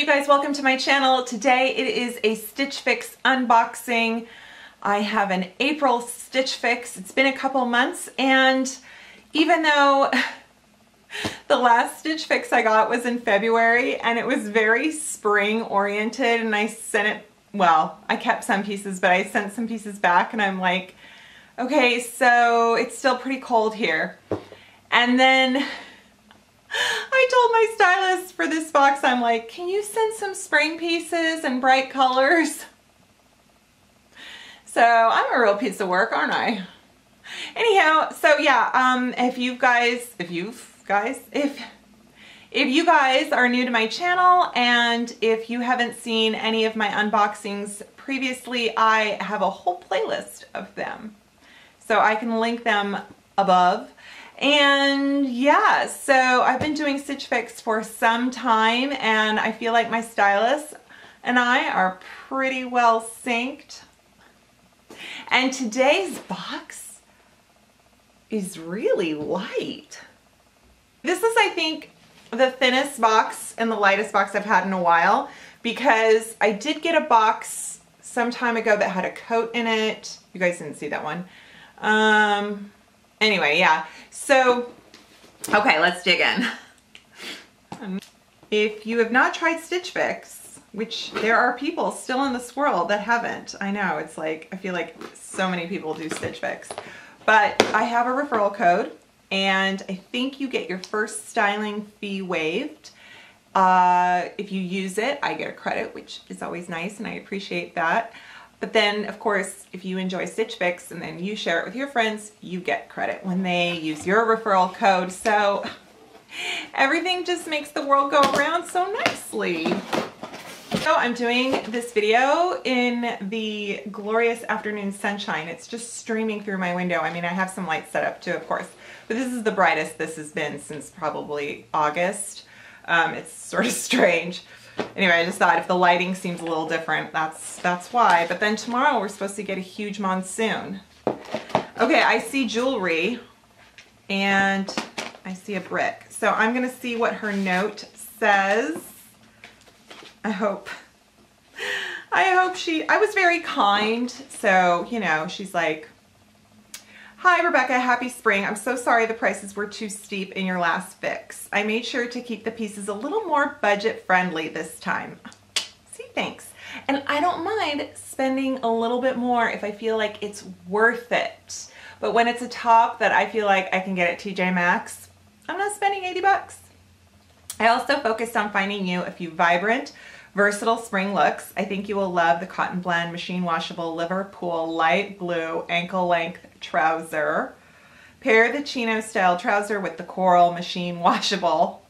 Hey you guys, welcome to my channel. Today it is a Stitchfix unboxing. I have an April Stitchfix. It's been a couple months, and even though the last Stitchfix I got was in February and it was very spring oriented, and I sent it, well, I kept some pieces, but I sent some pieces back and I'm like, okay, so it's still pretty cold here. And then I told my stylist for this box, I'm like, can you send some spring pieces and bright colors? So I'm a real piece of work, aren't I? Anyhow, so yeah, if you guys are new to my channel and if you haven't seen any of my unboxings previously, I have a whole playlist of them. So I can link them above. And yeah, so I've been doing Stitchfix for some time and I feel like my stylist and I are pretty well synced. And today's box is really light. This is, I think, the thinnest box and the lightest box I've had in a while, because I did get a box some time ago that had a coat in it. You guys didn't see that one. Anyway, yeah. So, okay, let's dig in. If you have not tried Stitchfix, which there are people still in this world that haven't, I know, it's like, I feel like so many people do Stitchfix, but I have a referral code, and I think you get your first styling fee waived. If you use it, I get a credit, which is always nice, and I appreciate that. But then, of course, if you enjoy Stitchfix and then you share it with your friends, you get credit when they use your referral code. So everything just makes the world go around so nicely. So I'm doing this video in the glorious afternoon sunshine. It's just streaming through my window. I mean, I have some lights set up too, of course, but this is the brightest this has been since probably August. It's sort of strange. Anyway, I just thought if the lighting seems a little different, that's why. But then tomorrow we're supposed to get a huge monsoon. Okay, I see jewelry and I see a brick. So I'm gonna see what her note says. I hope I was very kind. So, you know, she's like, hi Rebecca, happy spring. I'm so sorry the prices were too steep in your last fix. I made sure to keep the pieces a little more budget friendly this time. See, thanks. And I don't mind spending a little bit more if I feel like it's worth it. But when it's a top that I feel like I can get at TJ Maxx, I'm not spending 80 bucks. I also focused on finding you a few vibrant, versatile spring looks. I think you will love the Cotton Blend machine washable Liverpool light blue ankle length trouser. Pair the chino style trouser with the coral machine washable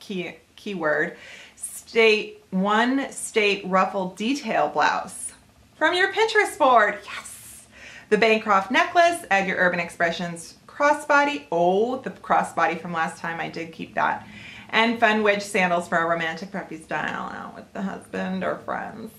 keyword state ruffle detail blouse from your Pinterest board. Yes, the Bancroft necklace. Add your Urban Expressions crossbody. Oh, the crossbody from last time, I did keep that. And fun wedge sandals for a romantic preppy style out with the husband or friends.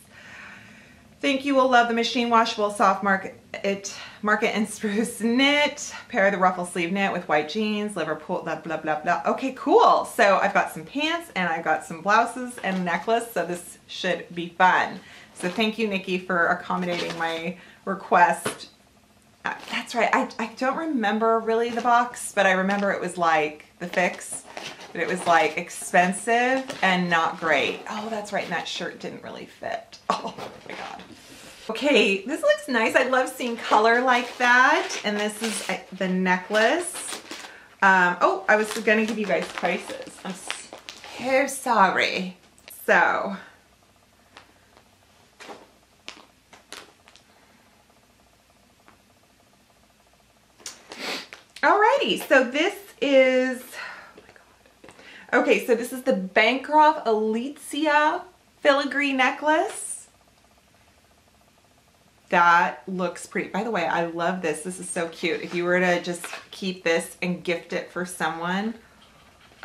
Think you will love the machine washable soft market and spruce knit. Pair the ruffle sleeve knit with white jeans, Liverpool, blah, blah, blah, blah. Okay, cool. So I've got some pants and I've got some blouses and a necklace, so this should be fun. So thank you, Nikki, for accommodating my request. That's right, I don't remember really the box, but I remember it was like the fix. But it was like expensive and not great. Oh, that's right, and that shirt didn't really fit. Oh my God. Okay, this looks nice. I love seeing color like that. And this is the necklace. Oh, I was gonna give you guys prices. I'm so sorry. So, alrighty, so this is, okay, so this is the Bancroft Alicia Filigree necklace. That looks pretty. By the way, I love this. This is so cute. If you were to just keep this and gift it for someone.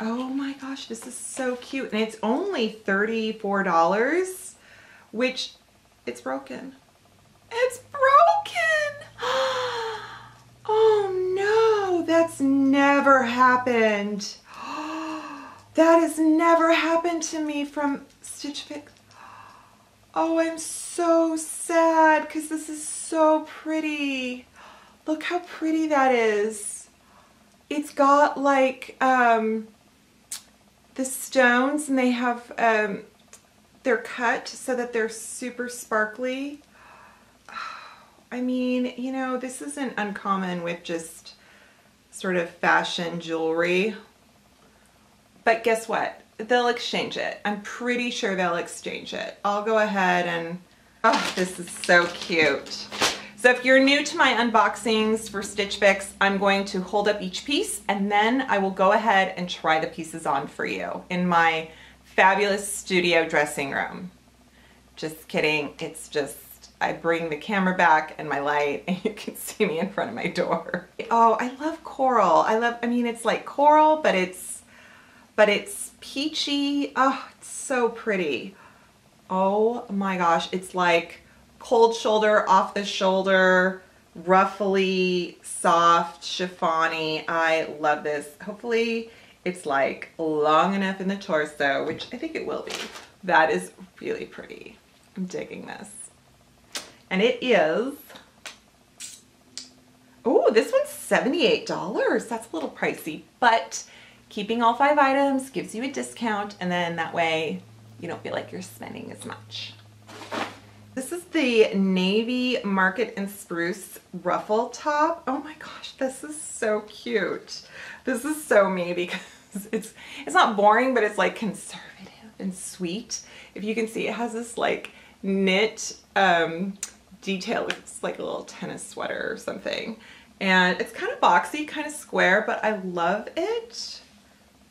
Oh my gosh, this is so cute. And it's only $34, which it's broken. It's broken. Oh no, that's never happened. That has never happened to me from Stitchfix. Oh, I'm so sad because this is so pretty. Look how pretty that is. It's got like the stones, and they have they're cut so that they're super sparkly. I mean, you know, this isn't uncommon with just sort of fashion jewelry. But guess what? They'll exchange it. I'm pretty sure they'll exchange it. I'll go ahead and, oh, this is so cute. So if you're new to my unboxings for Stitch Fix, I'm going to hold up each piece and then I will go ahead and try the pieces on for you in my fabulous studio dressing room. Just kidding. It's just, I bring the camera back and my light and you can see me in front of my door. Oh, I love coral. I mean, it's like coral, but it's peachy. Oh, it's so pretty. Oh my gosh. It's like cold shoulder, off the shoulder, ruffly, soft, chiffon-y. I love this. Hopefully it's like long enough in the torso, which I think it will be. That is really pretty. I'm digging this. And it is, oh, this one's $78. That's a little pricey, but keeping all 5 items gives you a discount, and then that way you don't feel like you're spending as much. This is the Navy Market and Spruce Ruffle top. Oh my gosh, this is so cute. This is so me because it's not boring, but it's like conservative and sweet. If you can see, it has this like knit detail. It's like a little tennis sweater or something. And it's kind of boxy, kind of square, but I love it.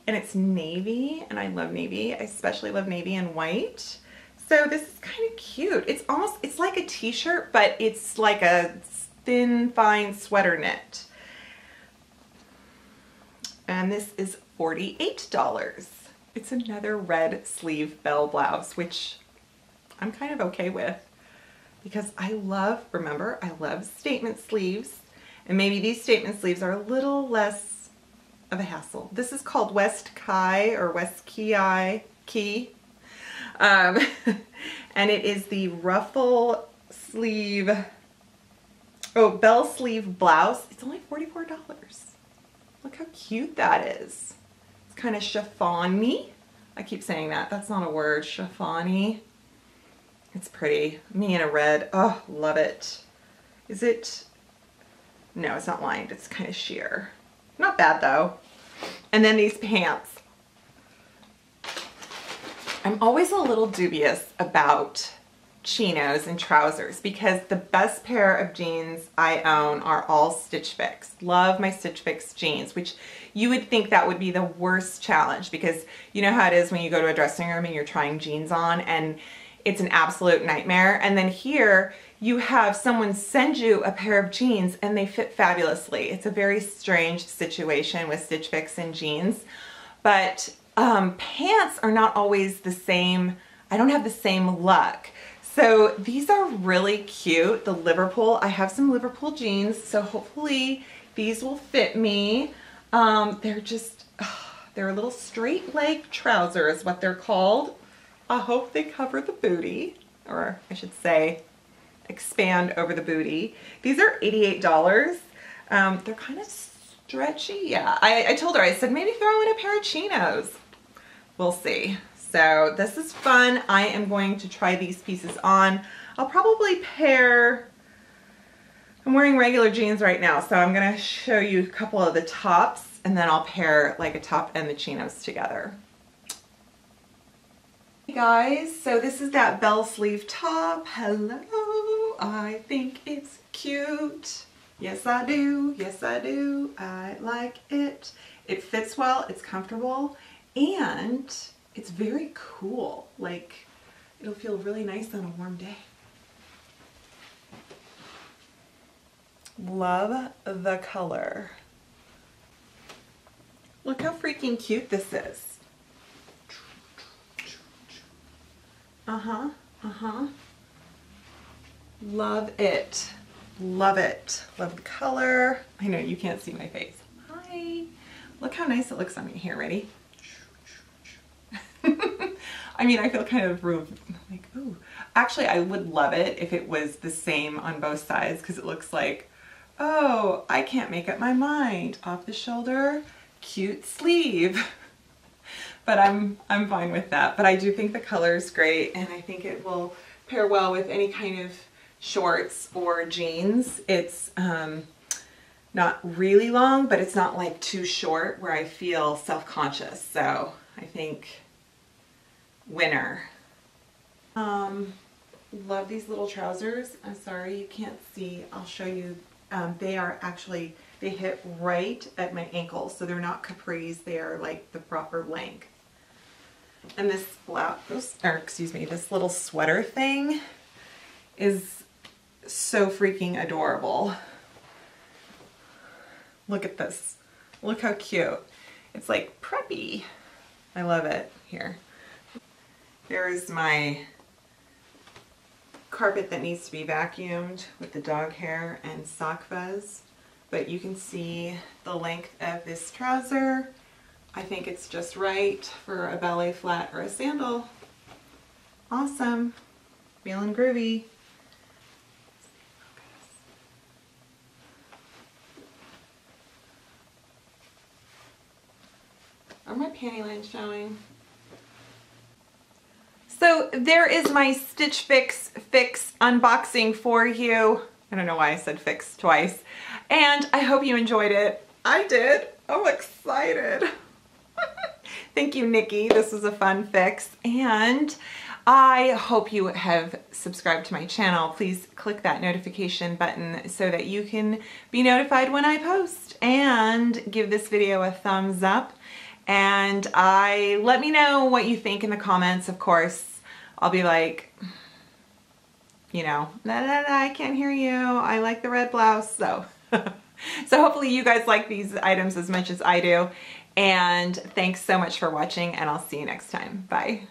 And it's navy, and I love navy. I especially love navy and white. So this is kind of cute. It's like a t-shirt, but it's like a thin, fine sweater knit. And this is $48. It's another red sleeve bell blouse, which I'm kind of okay with because I love, remember, I love statement sleeves. And maybe these statement sleeves are a little less of a hassle. This is called West Kai or West Key. And it is the ruffle sleeve, oh, bell sleeve blouse. It's only $44. Look how cute that is. It's kind of chiffon-y. I keep saying that. That's not a word. Chiffon-y. It's pretty. Me in a red. Oh, love it. Is it? No, it's not lined. It's kind of sheer. Not bad though. And then these pants. I'm always a little dubious about chinos and trousers because the best pair of jeans I own are all Stitch Fix. Love my Stitch Fix jeans, which you would think that would be the worst challenge because you know how it is when you go to a dressing room and you're trying jeans on and it's an absolute nightmare. And then here you have someone send you a pair of jeans and they fit fabulously. It's a very strange situation with Stitch Fix and jeans, but pants are not always the same. I don't have the same luck. So these are really cute. The Liverpool, I have some Liverpool jeans, so hopefully these will fit me. They're just, they're a little straight leg trouser is what they're called. I hope they cover the booty, or I should say expand over the booty. These are $88. They're kind of stretchy. Yeah, I told her, I said, maybe throw in a pair of chinos. We'll see. So this is fun. I am going to try these pieces on. I'll probably pair, I'm wearing regular jeans right now, so I'm gonna show you a couple of the tops and then I'll pair like a top and the chinos together. Hey guys, so this is that bell sleeve top. Hello, I think it's cute. Yes I do, yes I do. I like it. It fits well, it's comfortable, and it's very cool. Like, it'll feel really nice on a warm day. Love the color. Look how freaking cute this is. Love it. Love it. Love the color. I know you can't see my face. Hi. Look how nice it looks on me here. Ready? I mean, I feel kind of like, ooh. Actually, I would love it if it was the same on both sides, because it looks like, oh, I can't make up my mind. Off the shoulder, cute sleeve. But I'm fine with that. But I do think the color is great, and I think it will pair well with any kind of shorts or jeans. It's not really long, but it's not like too short where I feel self-conscious. So I think winner. Love these little trousers. I'm sorry you can't see. I'll show you. They are actually, they hit right at my ankles, so they're not capris. They are like the proper length. And this blouse, or excuse me, this little sweater thing is so freaking adorable. Look at this. Look how cute. It's like preppy. I love it. Here. Here's my carpet that needs to be vacuumed with the dog hair and sock fuzz. But you can see the length of this trouser. I think it's just right for a ballet flat or a sandal. Awesome. Feeling groovy. Are my panty lines showing? So there is my Stitchfix fix unboxing for you. I don't know why I said fix twice. And I hope you enjoyed it. I did. I'm excited. Thank you, Nikki. This was a fun fix. And I hope you have subscribed to my channel. Please click that notification button so that you can be notified when I post, and give this video a thumbs up. And let me know what you think in the comments. Of course, I'll be like, you know, I can't hear you. I like the red blouse. So, so hopefully you guys like these items as much as I do. And thanks so much for watching, and I'll see you next time. Bye.